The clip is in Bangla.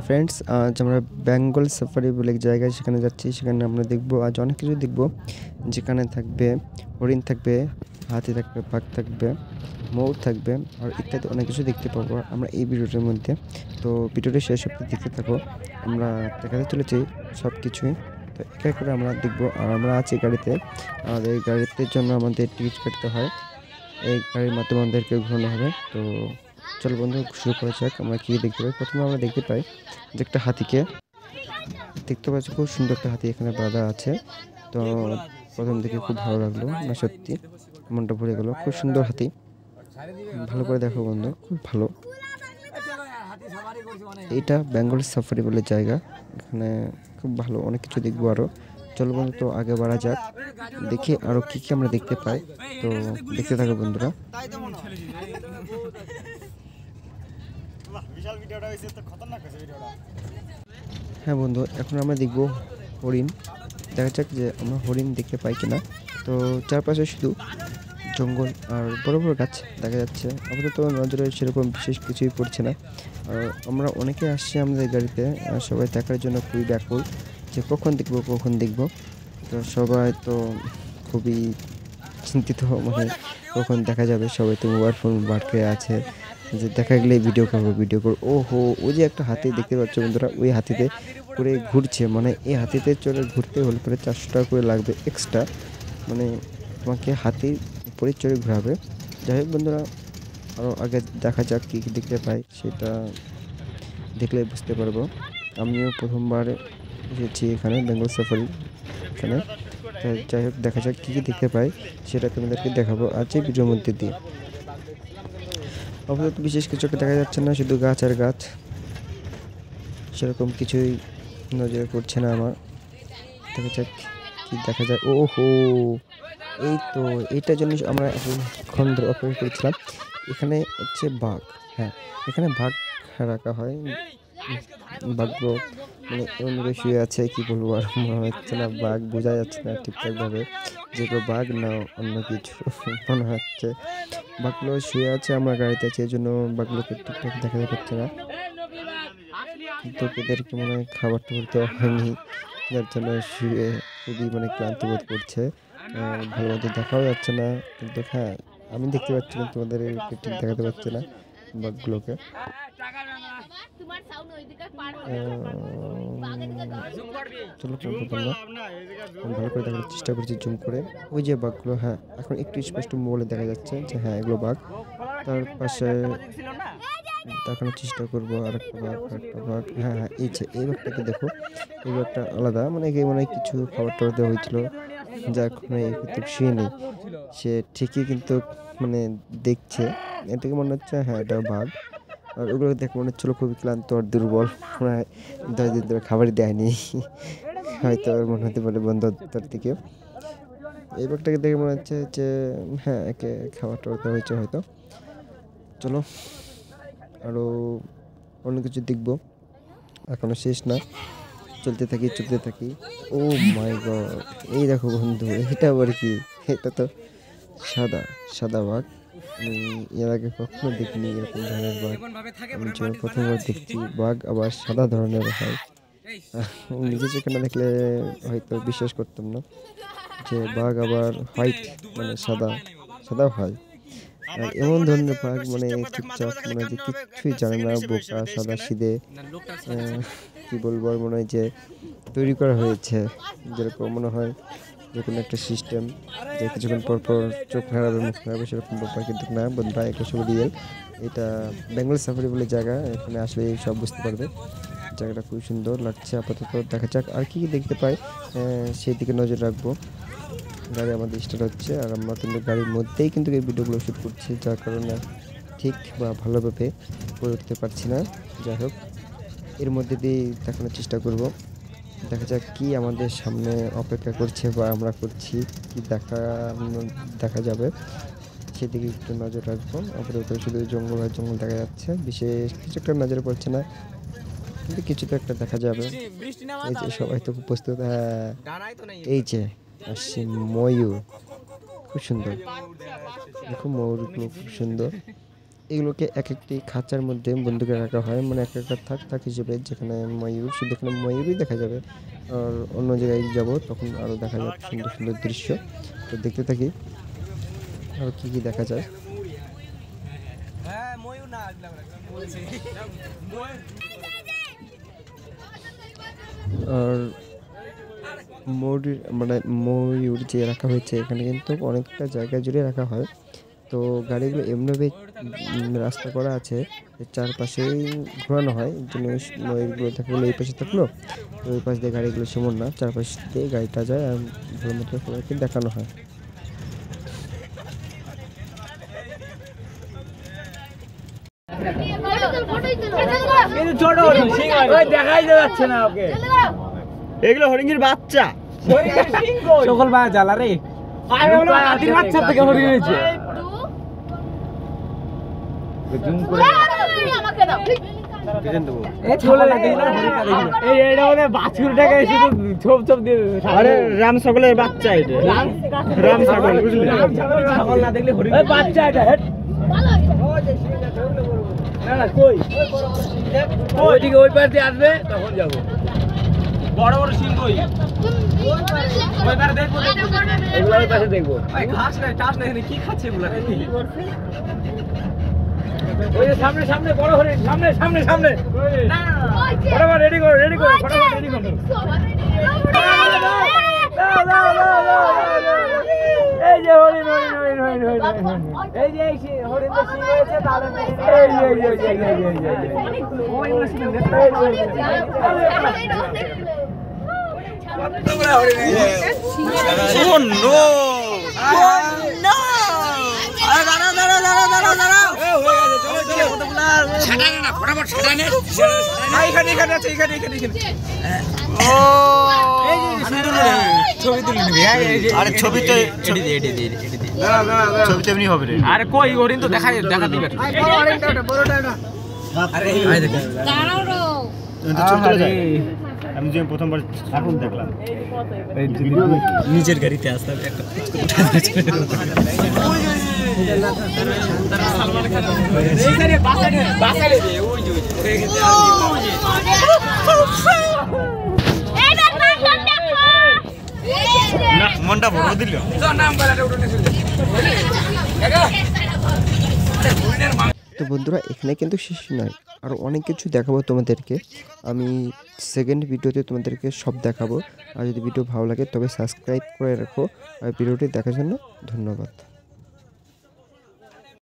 ফ্রেন্ডস, আজ আমরা বেঙ্গল সাফারি বলে এক জায়গায় সেখানে যাচ্ছি। সেখানে আমরা দেখব আজ অনেক কিছু দেখব, যেখানে থাকবে হরিণ থাকবে, হাতি থাকবে, বাঘ থাকবে, ময়ূর থাকবে আর ইত্যাদি অনেক কিছু দেখতে পাবো আমরা এই ভিডিওটার মধ্যে। তো ভিডিওটি শেষ অবধি দেখতে থাকো। আমরা দেখাতে চলেছি সব কিছুই। তো এক এক করে আমরা দেখবো। আর আমরা আছি গাড়িতে। আমাদের এই গাড়িতে জন্য আমাদের টিকিট কাটতে হয়। এই গাড়ির মাধ্যমে আমাদেরকে ঘোরানো হবে। তো চলো বন্ধু, শুরু করা যাক। আমরা কি দেখতে পাই? প্রথমে আমরা দেখতে পাই যে একটা হাতিকে দেখতে পাচ্ছি। খুব সুন্দর একটা হাতি এখানে বাঁধা আছে। তো প্রথম দিকে খুব ভালো লাগলো, না সত্যি মনটা ভরে গেল। খুব সুন্দর হাতি, ভালো করে দেখো বন্ধু, খুব ভালো। এইটা বেঙ্গল সাফারি বলে জায়গা। এখানে খুব ভালো, অনেক কিছু দেখবো আরো। চলো বন্ধু, তো আগে বাড়া যাক, দেখি আরো কি কি আমরা দেখতে পাই। তো দেখতে থাকো বন্ধুরা। হ্যাঁ বন্ধু, এখন আমরা দেখবো হরিণ। দেখা যাক যে আমরা হরিণ দেখতে পাই কিনা। তো চারপাশে শুধু জঙ্গল আর বড় বড় গাছ দেখা যাচ্ছে। আপাতত নজরে সেরকম বিশেষ কিছুই পড়ছে না। আর আমরা অনেকে আসছি আমাদের গাড়িতে, আর সবাই দেখার জন্য খুবই ব্যাকুল যে কখন দেখবো কখন দেখবো। তো সবাই তো খুবই চিন্তিত, মানে কখন দেখা যাবে। সবাই তো মোবাইল ফোন বার করে আছে যে দেখা গেলে ভিডিও করবো ভিডিও করবো। ও হো, ওই যে একটা হাতি দেখতে পাচ্ছ বন্ধুরা, ওই হাতিতে করে ঘুরছে। মানে এই হাতিতে চলে ঘুরতে হলে পরে 400 টাকা করে লাগবে এক্সট্রা। মানে তোমাকে হাতির উপরে চড়ে ঘোরাবে। যাই হোক বন্ধুরা, আরও আগে দেখা যাক কী কী দেখতে পাই, সেটা দেখলে বুঝতে পারবো। আমিও প্রথমবার এসেছি এখানে বেঙ্গল সাফারি এখানে। তো যাই হোক, দেখা যাক কী কী দেখতে পাই, সেটা তোমাদেরকে দেখাবো আজ এই ভিডিওর মধ্যে দিয়ে। আপাতত বিশেষ কিছু একটা দেখা যাচ্ছে না, শুধু গাছ আর গাছ, সেরকম কিছুই নজরে পড়ছে না আমার। দেখা যাক কি দেখা যায়। ও হো, এই তো এইটার জন্য আমরা এখন ধরে অপেক্ষা করেছিলাম। এখানে হচ্ছে বাঘ। হ্যাঁ, এখানে বাঘ রাখা হয়। বাঘগুলো মানে এমনভাবে শুয়ে আছে, কি বলবো আর মনে হচ্ছে না বাঘ, বোঝা যাচ্ছে না ঠিকঠাকভাবে যে বাঘ না অন্য কিছু। মনে হচ্ছে বাঘগুলো শুয়ে আছে, আমরা গাড়িতে আছি, এই জন্য বাঘগুলোকে ঠিকঠাক দেখা যাচ্ছে না। কিন্তু এদেরকে মনে হয় খাবার টাবার দেওয়া হয়নি, যার জন্য শুয়ে খুবই মানে ক্লান্ত বোধ করছে। ভালো মতো দেখাও যাচ্ছে না, কিন্তু হ্যাঁ আমি দেখতে পাচ্ছি, কিন্তু তোমাদেরকে ঠিক দেখাতে পারছি না বাঘগুলোকে। চলো বন্ধুরা, আমি ভালো করে দেখার চেষ্টা করছি জুম করে। ওই যে বাঘগুলো, হ্যাঁ এখন একটু স্পষ্ট মোবাইলে দেখা যাচ্ছে যে হ্যাঁ এগুলো বাঘ। তার পাশে দেখানোর চেষ্টা করবো আরেকটা বাঘ, আরেকটা বাঘ। হ্যাঁ হ্যাঁ, এই যে এই বাঘটাকে দেখো, এই বাঘটা আলাদা, মানে একে মনে হয় কিছু খাবার টাবার দেওয়া হয়েছিল, যার কারণে কিন্তু শুয়ে নেই। সে ঠিকই কিন্তু মানে দেখছে, এটাকে মনে হচ্ছে হ্যাঁ এটা বাঘ। আর ওগুলো দেখে মনে হচ্ছিলো খুবই ক্লান্ত আর দুর্বল, প্রায় 10 দিন ধরে খাবারই দেয়নি। হয়তো ওর মনে হতে পারে বন্ধুত্বের থেকে। এই বাঘটাকে দেখে মনে হচ্ছে যে হ্যাঁ একে খাবার টাবার দেওয়া হয়েছে হয়তো। চলো আরও অন্য কিছু দেখবো, এখনো শেষ না, চলতে থাকি চলতে থাকি। ও মাই গড, এই দেখো বন্ধু, এটা আবার কি? এটা তো সাদা সাদা বাঘ। আমি এর আগে কখনো দেখিনি এরকম ধরনের বাঘ। আমি জীবনে প্রথমবার দেখছি বাঘ আবার সাদা ধরনের হয়। নিজে চোখে না দেখলে হয়তো বিশ্বাস করতাম না যে বাঘ আবার হোয়াইট, মানে সাদা সাদা হয়। আর এমন ধরনের বাঘ মানে চুপচাপ, মনে হয় যে কিচ্ছুই জানে না, বোকা সাদা সিধে। কি বলবো, আর মনে হয় যে তৈরি করা হয়েছে, যেরকম মনে হয় যে কোনো একটা সিস্টেম, যে কিছুক্ষণ পর পর চোখ নাড়াবে মুখ নাড়াবে, সেরকম ব্যাপার। কিন্তু না বন্ধুরা, এটা সব রিয়েল। এটা বেঙ্গল সাফারি বলে জায়গা, এখানে আসলে সব বুঝতে পারবে। জায়গাটা খুবই সুন্দর লাগছে। আপাতত দেখা যাক আর কি কি দেখতে পাই, সেই দিকে নজর রাখবো। গাড়ি আমাদের স্টার্ট হচ্ছে, আর আমরা কিন্তু গাড়ির মধ্যেই কিন্তু এই ভিডিওগুলো শ্যুট করছি, যার কারণে ঠিক বা ভালোভাবে করে উঠতে পারছি না। যাই হোক, এর মধ্যে দিয়ে দেখানোর চেষ্টা করব। দেখা যাক কি আমাদের সামনে অপেক্ষা করছে বা আমরা করছি, কি দেখা যাবে, সেদিকে একটু নজর রাখবো। আপাতত শুধু জঙ্গল আর জঙ্গল দেখা যাচ্ছে, বিশেষ কিছু একটা নজরে পড়ছে না, কিন্তু কিছু তো একটা দেখা যাবে। এই যে সবাই তো প্রস্তুত, হ্যাঁ এই যে আসছে ময়ূর, খুব সুন্দর। দেখো ময়ূরগুলো খুব সুন্দর। এগুলোকে এক একটি খাঁচার মধ্যে বন্দুকে রাখা হয়, মানে এক একটা থাক হিসেবে। যেখানে ময়ূর, শুধু এখানে ময়ূরই দেখা যাবে। আর অন্য জায়গায় যাব তখন আরও দেখা যাবে সুন্দর সুন্দর দৃশ্য। তো দেখতে থাকি আর কি দেখা যায়। আর ময়ূর যে রাখা হয়েছে এখানে কিন্তু অনেকটা জায়গা জুড়ে রাখা হয়। তো গাড়িগুলো এমনিভাবে রাস্তা করা আছে, চারপাশেই ঘোরানো হয়। জন্য ময়ূরগুলো থাকলে এই পাশে থাকলো, তো ওই পাশ দিয়ে গাড়িগুলো সেমন না, চারপাশ দিয়ে গাড়িটা যায় আর ভালো মতো সবাইকে দেখানো হয়। এগুলো হরিণের বাচ্চা, সকল বা জ্বালা রে হাতির বাচ্চা থেকে হরিণ হয়েছে। রাম ছাগলের বাচ্চা, এটা রাম ছাগল, বুঝলি? ছাগল না দেখলে হরিণ বাচ্চা এটা। ওই পাশ দিয়ে আসবে তখন যাবো। বড় বড় সিংহ দেখবো। ঘাস নাই, টাস নাই, কি খাচ্ছে এগুলা? ওই যে সামনে সামনে বড় হরিণ, সামনে সামনে সামনে। ফটাফট রেডি করো, রেডি করো, ফটাফট রেডি করো। এই যে হরিণ, হরিণ, হরিণ, হরিণ, হরিণ, হরিণ। এই যে হরিণ তো সিং হয়েছে, তাহলে ছবি তো এমনি হবে রে। আরে কই হরিণ তো দেখা দিবে। আমি যে প্রথমবার এখন দেখলাম নিজের গাড়িতে আসতে মনটা বড় দিল। তো বন্ধুরা এখানে কিন্তু শেষ নয়, আরও অনেক কিছু দেখাবো তোমাদেরকে। আমি সেকেন্ড ভিডিওতে তোমাদেরকে সব দেখাবো। আর যদি ভিডিও ভালো লাগে তবে সাবস্ক্রাইব করে রাখো। আর ভিডিওটি দেখার জন্য ধন্যবাদ।